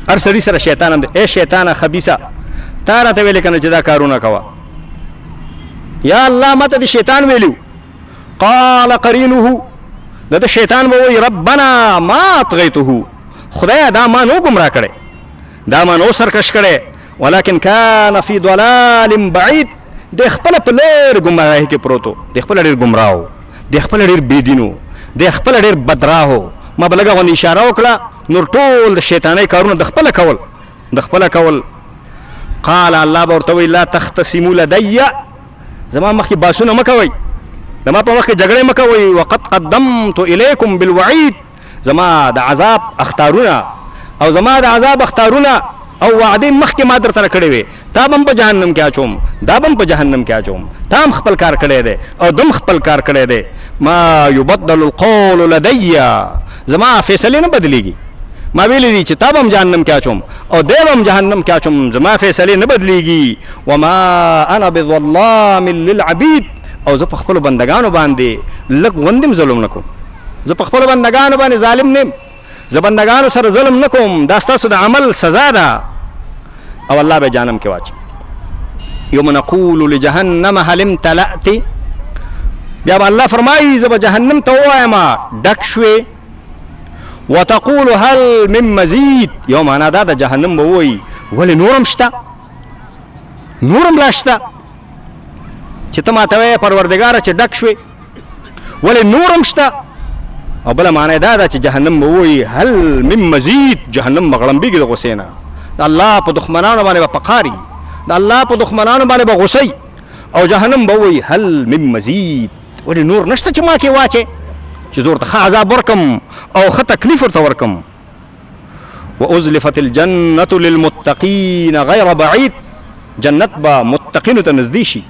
هر سړي سره شیطان هم دی. ای شیطانه خبیثه تا راته ویلې که نه چې دا کارونه کوه؟ یا الله ما ته د شیطان ویلي. قال قرینه د شیطان به وایي ربنا ما اطغیته، خدایه دا ما نو ګمراه کړی، دا ما نو سرکش کړی، ولکن کان فی ضلال بعید، د خپله په لرې ګمراهۍ کې پروت و، د خپله ډېر ګمراه و، د خپله ډېر بېدین و، د خپله ډېر بدراه و. ما به لږه غوندې اشاره وکړه نور ټول د شیطانۍ کارونه د خپله کول، د خپله کول. قال الله به ورته وایي لا تختصموا لدی، زما مخکې باسونه مه کوئ، زما په مخکې جګړې مه کوئ. وقد قدمت الیکم بالوعید، زما د عذاب اختارونه او زما د عذاب اختارونه او وعدې مخکې ما درته کړې وې. تا به هم په جهنم کې اچوم، دا به هم په جهنم کې اچوم. تا هم خپل کار کړی دی او دم خپل کار کړی دی. ما یبدل القول لدی، زما فیصلې نه بدلیږي. ما ویلی دي چې تا به هم جهنم کې اچوم او دی به هم جهنم کې اچوم، زما فیصلې نه بدلیږي. وما انا بظلام للعبید، او زه په خپلو بندګانو باندې لږ غوندې هم ظلم نه کوم، زه په خپلو بندګانو باندې ظالم نه یم، زه بندګانو سره ظلم نه کوم، دا ستاسو د عمل سزا ده. او الله به جهنم کې واچي. یوم نقول لجهنم هل امتلأت، بیا به الله فرمایي زه به جهنم ته ووایم ډک شوې. وتقول هل من مزید، یو معنا دا د جهنم به ووایي ولې نورم شته، نورم لا شته، چې ته ماته وایې پروردګاره چې ډک شوې ولې نورم شته. او بله معنا دا ده چې جهنم به ووایي هل من مزید، جهنم به غړمبېږي د غصې نه، د الله په دښمنانو باندې به پقاري، د الله په دښمنانو باندې به غصئ. او جهنم به ووایي هل من مزید، ولې نور نشته چې ما کې واچې چې زه ورته ښه عذاب ورکم او ښه تکلیف ورته ورکم. وازلفت الجنة للمتقین غیر بعید، جنت به متقینو ته نږدې شي.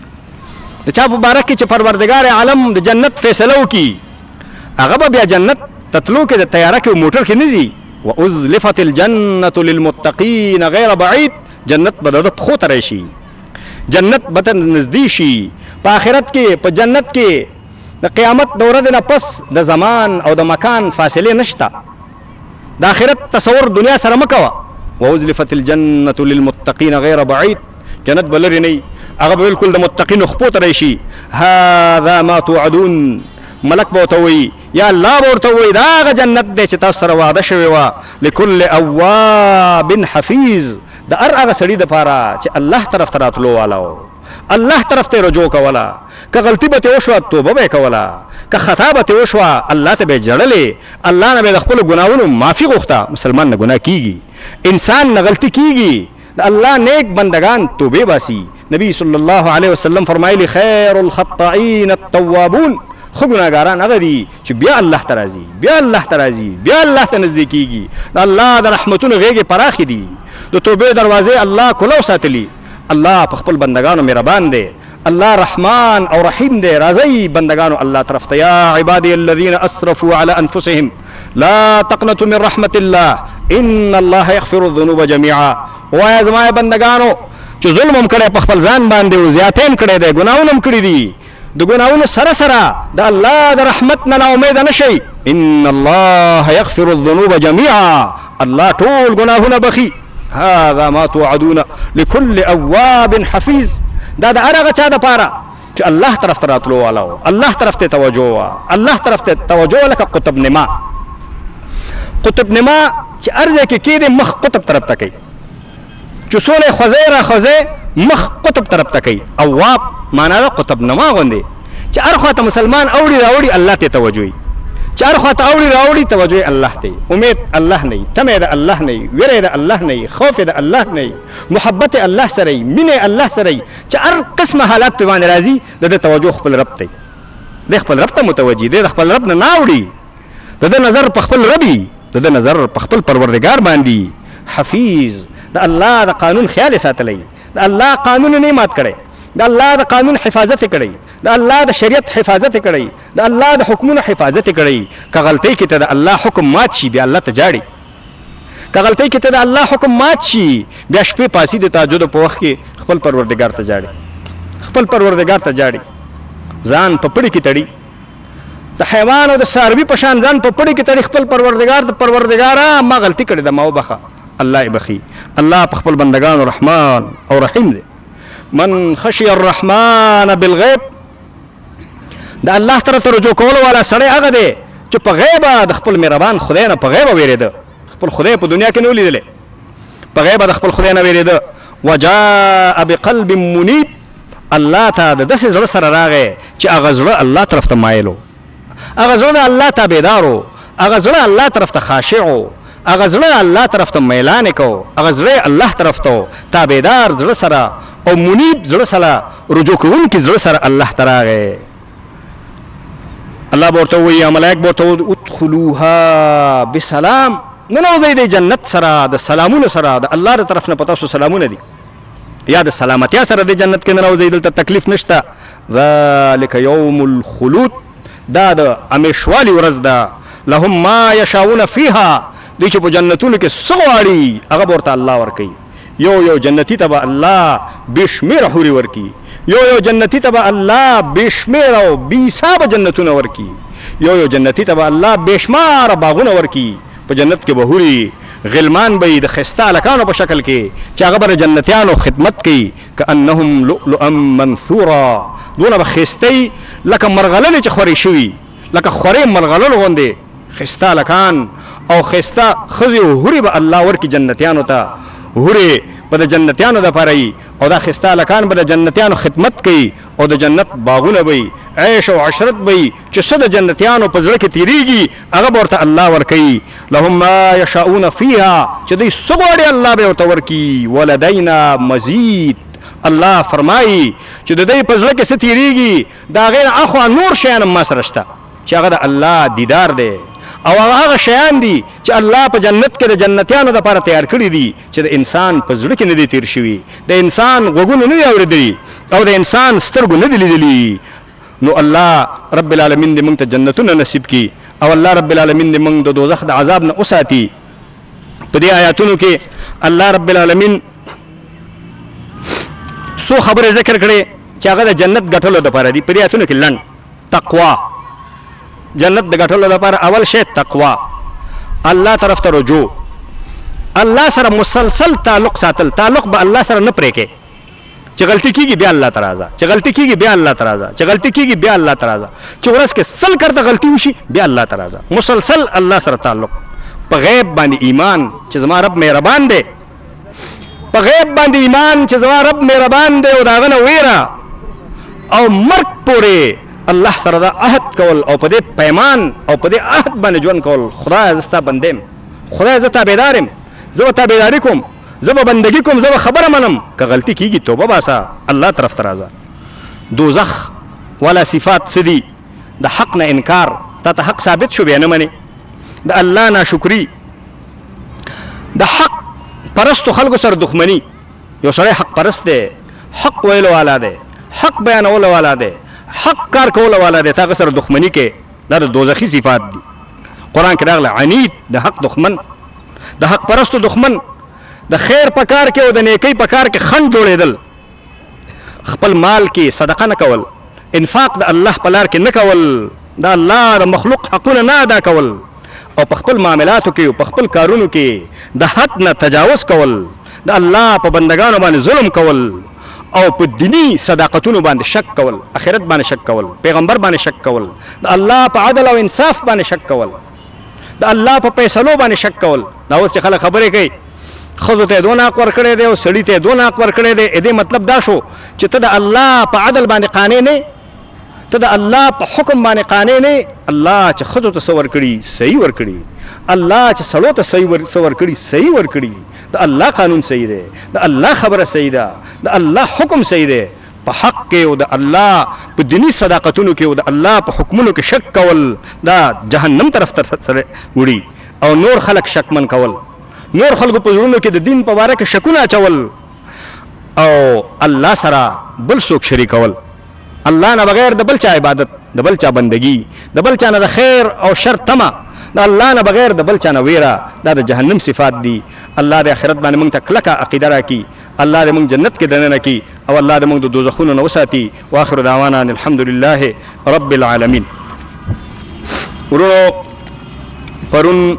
د چا په باره کې چې پروردګار عالم د جنت فیصله وکړي، هغه به بیا جنت ته تلو کې د طیاره کې موټر کې نه ځي. وازلفت الجنة للمتقین غیر بعید، جنت به د پښو ته راشي، جنت به ته نږدې شي. په آخرت کې په جنت کې د قیامت د ورځې نه پس د زمان او د مکان فاصلې نشته. د آخرت تصور دنیا سره مه کوه. وازلفت الجنة للمتقین غیر بعید، جنت به لرې نه وي، هغه به بالکل د متقینو خپو ته راشي. هذا ما توعدون، ملک به ورته وایي یا الله به ورته وایي دا هغه جنت دی چې تاسو سره وعده شوې وه. لکل اواب حفیظ، د هر هغه سړي دپاره چې الله طرف ته راتلو والا و، الله طرف ته رجوع کوله، که غلطي به ترې وشوه توبه به یې کوله، که خطا به ترې وشوه الله ته به یې ژړلې، الله نه به یې د خپلو ګناهونو معافي غوښته. مسلمان نه ګناه کېږي، انسان نه غلطي کېږي، د الله نیک بندگان توبې باسي. نبی صلی الله علیه وسلم فرمایلی خیر الخطائین التوابون، خو ګناهګاران هغه دي چې بیا الله ته راځي، بیا الله ته راځي، بیا الله ته نږدې کېږي. د الله د رحمتونو غېږې پراخې دي، د توبې دروازې الله کلو ساتلي. الله په خپل بندگانو مهربان دی، الله رحمان او رحیم دی. راځئ بندگانو الله طرف ته. یا عبادی الذین اسرفوا علی انفسهم لا تقنطوا من رحمت الله ان الله یغفر الذنوب جميعا. وایه زما بندگانو چې ظلم هم کړی په خپل ځان باندې او زیاتې هم کړی دی، ګناهونه هم کړي دي، د ګناهونو سره سره د الله د رحمت نه ناامیده نه شئ. ان الله یغفر الذنوب جميعا، الله ټول ګناهونه بخي. هذا ما توعدون لكل اواب حفیظ، دا د هر هغه چا دپاره چې الله طرف ته راتلو والا و، الله طرف ته توجه وه، الله طرف ته توجه لکه قطب نما. قطب نما چې هر ځای کې کېدې مخ قطب طرف ته کوي، چې څولی خوځی را خوځی مخ قطب طرف ته کوي. اواب معنا ده قطب نما غوندې چې هر خوا ته مسلمان اوړي راوړي الله ته توجه وي، چې هر خوا ته اوړي راوړي توجه یې الله ته، امید الله نه وي، تمې د الله نه وي، ویره د الله نه وي، خوف د الله نه وي، محبت الله سره وي، مینې الله سره وي، چې هر قسمه حالات پې باندې راځي د ده توجه خپل رب ته وي، دی خپل رب ته متوجه دی، د خپل رب نه نه اوړي، د ده نظر په خپل رب وي، د ده نظر په خپل پروردګار باندې. حفیظ، د الله د قانون خیال یې ساتلی، د الله قانون نه مات کړی، د الله د قانون حفاظت کړی، د الله د شریعت حفاظت کړی، د الله د حکمونو حفاظت کړی. که غلطۍ کې ته د الله حکم مات شي بیا الله ته جاړي، که غلطۍ کې ته د الله حکم مات شي بیا شپې پاسي د تهجدو په وخت کې خپل پروردګار ته جاړي، خپل پروردګار ته جاړي. ځان په پړي کې تړي، د حیوان او د څاروي په شان ځان په پړي کې تړي خپل پروردګار ته، پروردګاره ما غلطي کړې ده ما وبخه، الله بخي. الله په خپل بندگانو رحمان او رحیم دی. من خشی الرحمن بالغیب، د الله طرف ته رجوع کولو والا سړی هغه دی چې په غیبه د خپل مهربان خدای نه په غیبه ویرېده، خپل خدای په دنیا کې نه ولیدلی، په غیبه د خپل خدای نه ویرېده. وجاء بقلب منیب، الله ته د داسې زړه سره راغی چې هغه زړه الله طرف ته مایل و، هغه زړه د الله تابعدار و، هغه زړه الله طرف ته خاشع و، هغه زړه الله طرف ته میلان کو، هغه زړه الله طرف ته تابعدار زړه سره او منیب زړه سره رجوع کوونکي زړه سره الله ته راغی. الله به ورته ووایي، ملایک به ورته ووایي ادخلوها بسلام، ننوځئ د جنت سره د سلامونو سره، د الله د طرف نه په تاسو سلامونه دي یا د سلامتیا سره د جنت کې ننوځئ، دلته تکلیف نشته. ذلک یوم الخلود، دا د همیشوالي ورځ ده. لهم ما یشاؤون فیها، دوی چې په جنتونو کې څه غواړي هغه به ورته الله ورکوي. یو جنتي ته به الله بې شمېره حورې ورکي، یو جنتي ته به الله بې شمېره او بې حسابه جنتونه ورکي، یو جنتي ته به الله بې شماره باغونه ورکي. په جنت کې به حورې غلمان به د ښایسته هلکانو په شکل کې چې هغه به د جنتیانو خدمت کوي. کأنهم لؤلؤا منثورا، دونه به ښایسته لکه مرغلنې چې خورې شوي، لکه خورې مرغلنو غوندې ښایسته هلکان او ښایسته ښځې او حورې به الله ورکي جنتیانو ته. حورې به د جنتیانو دپاره وي او دا ښایسته هلکان به د جنتیانو خدمت کوي او د جنت باغونه به وي، عیش او عشرت به وي چې څه د جنتیانو په زړه کې تېرېږي هغه به ورته الله ورکوي. لهم ما یشاؤون فیها، چې دوی څه غواړي الله به ورته ورکي. ولدینا مزید، الله فرمایي چې د دوی په زړه کې څه تېرېږي د هغې نه اخوا نور شیان هم ما سره شته چې هغه د الله دیدار دی او هغه شیان دي چې الله په جنت کې د جنتیانو دپاره تیار کړي دي چې د انسان په زړه کې نه دي تېر شوي، د انسان غوږونو نه دي اورېدلي او د انسان سترګو نه دي لیدلي. نو الله رب العالمین دې موږ ته جنتونه نصیب کړي او الله رب العالمین دې موږ د دوزخ د عذاب نه وساتي. په دې آیاتونو کې الله رب العالمین څو خبرې ذکر کړې چې هغه د جنت ګټلو دپاره دي. په دې آیاتونو کې لنډ تقوا، جنت د ګټلو لپاره اول شی تقوا، الله طرف ته رجوع، الله سره مسلسل تعلق ساتل، تعلق به الله سره نه پرې کې چې غلطي کېږي بیا الله ته راځه، چې غلطي کېږي بیا الله ته راځه، چې غلطي کېږي بیا الله ته راځه، چې ورځ کې سل کرته غلطي وشي بیا الله ته راځه. مسلسل الله سره تعلق، په غیب باندې ایمان چې زما رب مهربان دی، په غیب باندې ایمان چې زما رب مهربان دی او د هغه نه ویره او مرګ پورې الله سره دا عهد کول او په دې پیمان او په دې عهد باندې ژوند کول. خدای زه ستا بنده یم، خدای زه تابعدار یم، زه به تابعداري کوم، زه به بندګي کوم، زه به خبره منم، که غلطي کېږي توبه باسه، الله طرف ته راځه. دوزخ والا صفات څه دي؟ د حق نه انکار، تا ته حق ثابت شو بیا نه منې، د الله ناشکري، د حق پرستو خلکو سره دښمني. یو سړی حق پرست دی، حق ویلو والا دی، حق بیانولو والا دی، حق کار کول والا دی، تا سره دښمنی کې، دا د دوزخي صفات دي. قرآن کې راغله عنید، د حق دښمن، د حق پرستو دښمن، د خیر په کار کې او د نیکۍ په کار کې خنډ جوړېدل، خپل مال کې صدقه نه کول، انفاق د الله په لار کې نه کول، د الله د مخلوق حقونه نه ادا کول او په خپل معاملاتو کې او په خپل کارونو کې د حد نه تجاوز کول، د الله په بندگانو باندې ظلم کول او په دینی صداقتونو باندې شک کول، آخرت باندې شک کول، پیغمبر باندې شک کول، د الله په عدل او انصاف باندې شک کول، د الله په فیصلو باندې شک کول. دا اوس چې خلک خبرې کوي ښځو ته یې دونه حق ورکړی دی او سړي ته یې دونه حق ورکړی دی، دې مطلب دا شو چې ته د الله په عدل باندې قانع نه، ته د الله په حکم باندې قانع نه. الله چې ښځو ته څه ورکړي صحیح ورکړي، الله چې سړو ته څه ورکړي صحیح ورکړي. د الله قانون صحیح دی، د الله خبره صحیح ده، د الله حکم صحیح دی. په حق کې او د الله په دینی صداقتونو کې او د الله په حکمونو کې شک کول دا جهنم طرف ته سره وړي او نور خلک شکمن کول، نور خلکو په زړونو کې د دین په باره کې شکونه اچول او الله سره بل څوک شریکول، الله نه بغیر د بل چا عبادت، د بل چا بندگی، د بل چا نه د خیر او شر تمه، د الله نه بغیر د بل چا نه ویره، دا د جهنم صفات دي. الله د آخرت باندې موږ ته کلکه عقیده راکړي، الله دې موږ جنت کې دننه کړي او الله دې موږ د دوزخونو نه وساتي. واخر دعوانا ان الحمد لله رب العالمین. ورونو پرون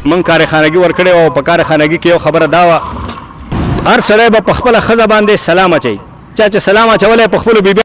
من کارخانګي ورکړې او په کارخانګي کې یو خبره دا وه هر سړی به په خپله ښځه باندې سلام اچوي چا چې سلام اچولی په خپلو بیبي